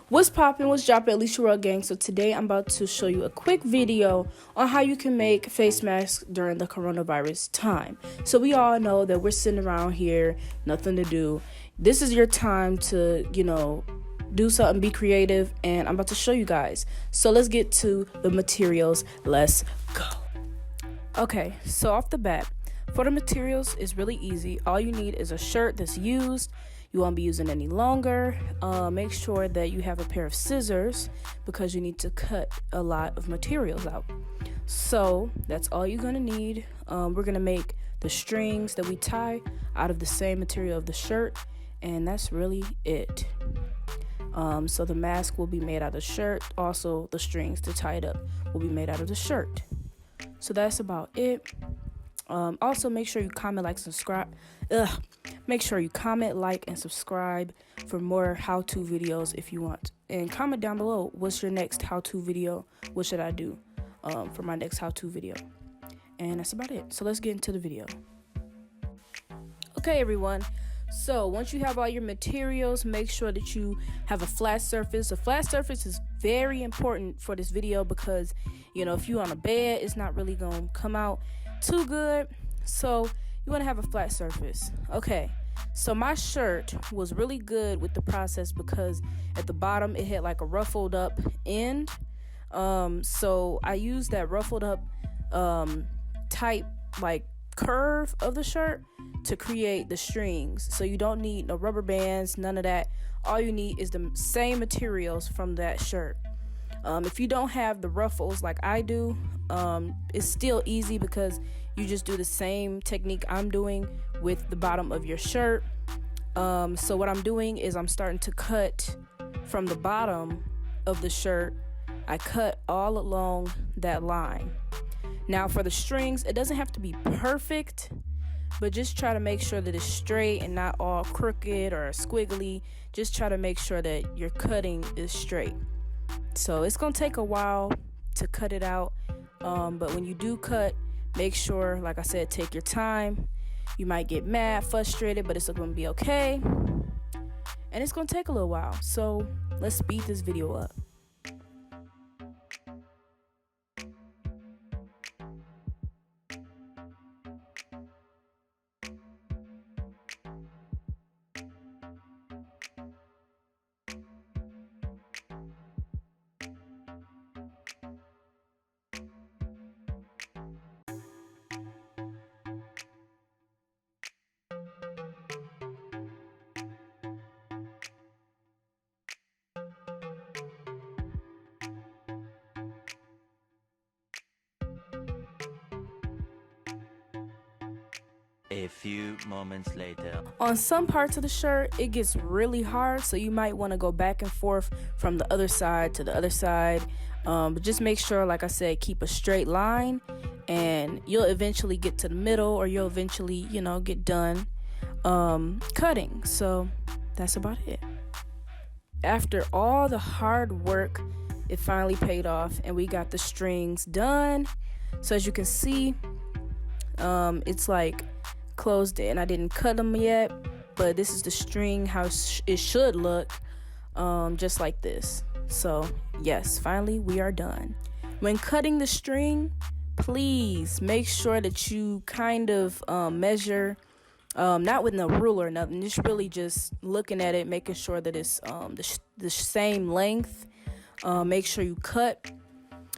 What's poppin'? What's droppin'? Alicia gang. So today I'm about to show you a quick video on how you can make face masks during the coronavirus time. So we all know that we're sitting around here, nothing to do. This is your time to, do something, be creative, and I'm about to show you guys. So let's get to the materials. Let's go. Okay, so off the bat, for the materials, it's really easy. All you need is a shirt that's used. You won't be using any longer. Make sure that you have a pair of scissors because you need to cut a lot of materials out. So that's all you're gonna need. We're gonna make the strings that we tie out of the same material of the shirt, and that's really it. So the mask will be made out of the shirt. Also, the strings to tie it up will be made out of the shirt. So that's about it. Also, make sure you comment, like, subscribe. Make sure you comment, like, and subscribe for more how-to videos if you want. And comment down below, what's your next how-to video? What should I do for my next how-to video? And that's about it. So let's get into the video. Okay, everyone. So once you have all your materials, make sure that you have a flat surface. A flat surface is very important for this video because, if you're on a bed, it's not really going to come out too good. So you want to have a flat surface. Okay, so my shirt was really good with the process because at the bottom it had like a ruffled up end. So I used that ruffled up type like curve of the shirt to create the strings. So you don't need no rubber bands, none of that. All you need is the same materials from that shirt. If you don't have the ruffles like I do, it's still easy because you just do the same technique I'm doing with the bottom of your shirt. So what I'm doing is I'm starting to cut from the bottom of the shirt. I cut all along that line. Now for the strings, it doesn't have to be perfect, but just try to make sure that it's straight and not all crooked or squiggly. Just try to make sure that your cutting is straight. So it's gonna take a while to cut it out, but when you do cut, make sure, like I said, take your time. You might get mad, frustrated, but it's gonna be okay. And it's gonna take a little while. So let's speed this video up. A few moments later. On some parts of the shirt, it gets really hard, so you might want to go back and forth from the other side to the other side. But just make sure, like I said, keep a straight line, and you'll eventually get to the middle, or you'll eventually, get done cutting. So that's about it. After all the hard work, it finally paid off, and we got the strings done. So as you can see, it's like closed in. I didn't cut them yet, but this is the string how it should look, just like this. So yes, finally we are done. When cutting the string, please make sure that you kind of measure, not with no ruler or nothing, just really just looking at it, making sure that it's the same length. Make sure you cut,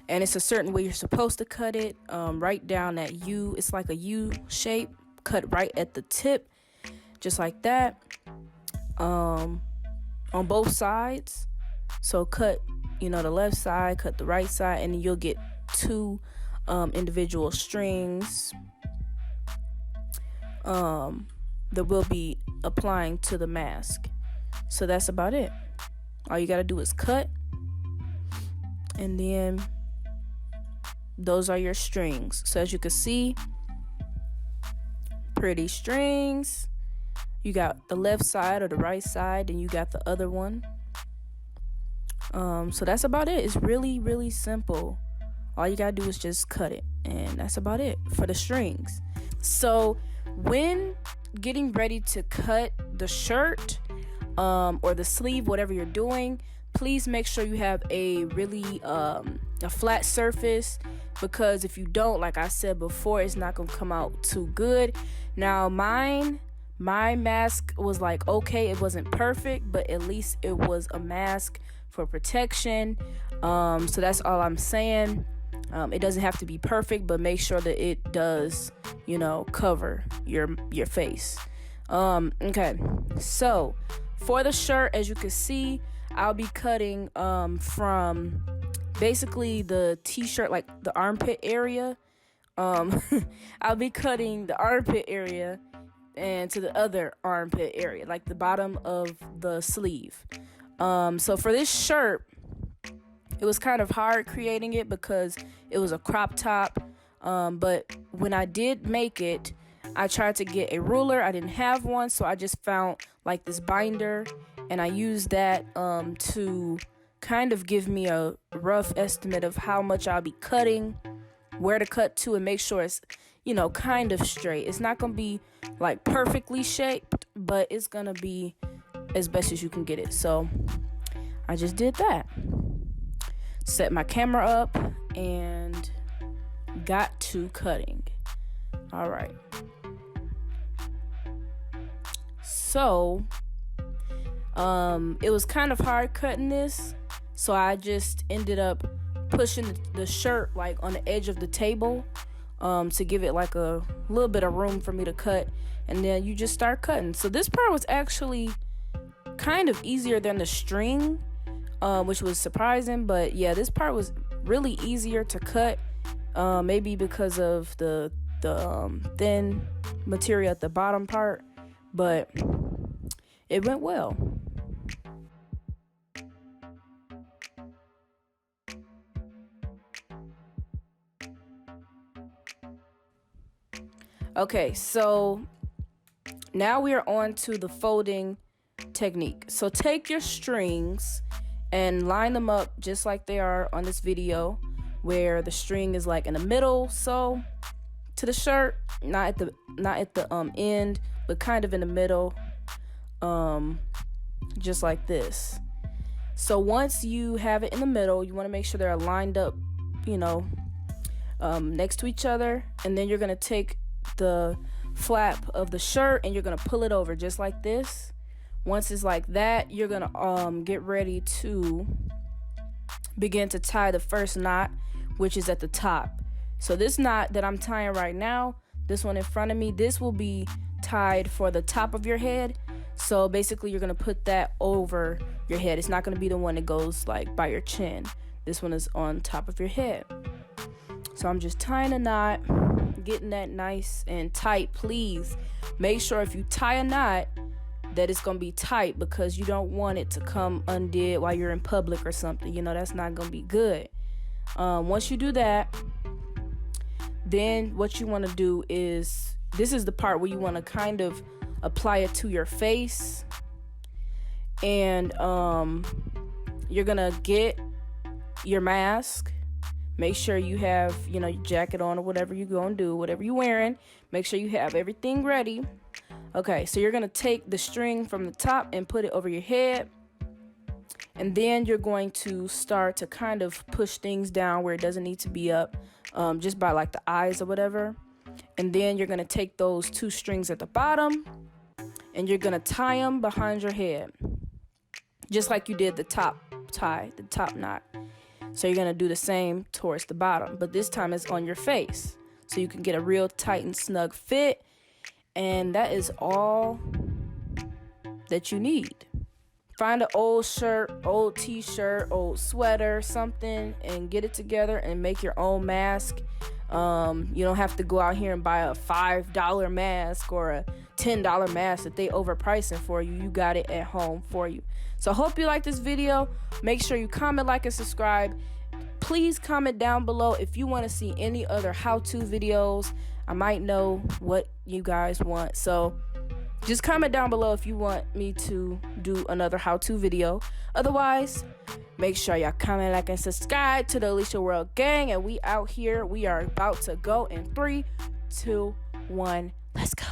and it's a certain way you're supposed to cut it. Right down that U, it's like a U shape. Cut right at the tip, just like that, on both sides. So cut, the left side, cut the right side, and then you'll get two individual strings that we'll be applying to the mask. So that's about it. All you gotta do is cut, and then those are your strings. So as you can see, pretty strings. You got the left side or the right side, and you got the other one. So that's about it. It's really, really simple. All you gotta do is just cut it, and that's about it for the strings. So when getting ready to cut the shirt or the sleeve, whatever you're doing, please make sure you have a really a flat surface, because if you don't, like I said before, it's not gonna come out too good. Now my mask was like, okay, it wasn't perfect, but at least it was a mask for protection. So that's all I'm saying. It doesn't have to be perfect, but make sure that it does, cover your face. Okay, so for the shirt, as you can see, I'll be cutting from basically the t-shirt, like the armpit area. I'll be cutting the armpit area and to the other armpit area, like the bottom of the sleeve. So for this shirt, it was kind of hard creating it because it was a crop top. But when I did make it, I tried to get a ruler. I didn't have one, so I just found like this binder, and I used that to kind of give me a rough estimate of how much I'll be cutting, where to cut to, and make sure it's, kind of straight. It's not gonna be like perfectly shaped, but it's gonna be as best as you can get it. So I just did that. Set my camera up and got to cutting. All right. So it was kind of hard cutting this, so I just ended up pushing the shirt like on the edge of the table to give it like a little bit of room for me to cut, and then you just start cutting. So this part was actually kind of easier than the string, which was surprising, but yeah, this part was really easier to cut, maybe because of the thin material at the bottom part, but it went well. Okay, so now we are on to the folding technique. So take your strings and line them up just like they are on this video, where the string is like in the middle, so to the shirt, not at the end, but kind of in the middle, just like this. So once you have it in the middle, you want to make sure they're lined up, next to each other, and then you're gonna take the flap of the shirt and you're gonna pull it over just like this. Once it's like that, you're gonna get ready to begin to tie the first knot, which is at the top. So this knot that I'm tying right now, this one in front of me, this will be tied for the top of your head. So basically you're gonna put that over your head. It's not gonna be the one that goes like by your chin. This one is on top of your head. So I'm just tying a knot, getting that nice and tight. Please make sure if you tie a knot that it's gonna be tight, because you don't want it to come undid while you're in public or something. That's not gonna be good. Once you do that, then what you want to do is, this is the part where you want to kind of apply it to your face, and you're gonna get your mask. Make sure you have your jacket on or whatever you're gonna do, whatever you're wearing. Make sure you have everything ready. Okay, so you're gonna take the string from the top and put it over your head, and then you're going to start to kind of push things down where it doesn't need to be up, just by like the eyes or whatever. And then you're gonna take those two strings at the bottom and you're gonna tie them behind your head, just like you did the top knot. So you're gonna do the same towards the bottom, but this time it's on your face, so you can get a real tight and snug fit. And that is all that you need. Find an old shirt, old t-shirt, old sweater, something, and get it together and make your own mask. You don't have to go out here and buy a $5 mask or a $10 mask that they overpricing for you. You got it at home for you. So I hope you like this video. Make sure you comment, like, and subscribe. Please comment down below if you want to see any other how-to videos. I might know what you guys want. So just comment down below if you want me to do another how-to video. Otherwise, make sure y'all comment, like, and subscribe to the Alicia World Gang. And we out here. We are about to go in 3, 2, 1. Let's go.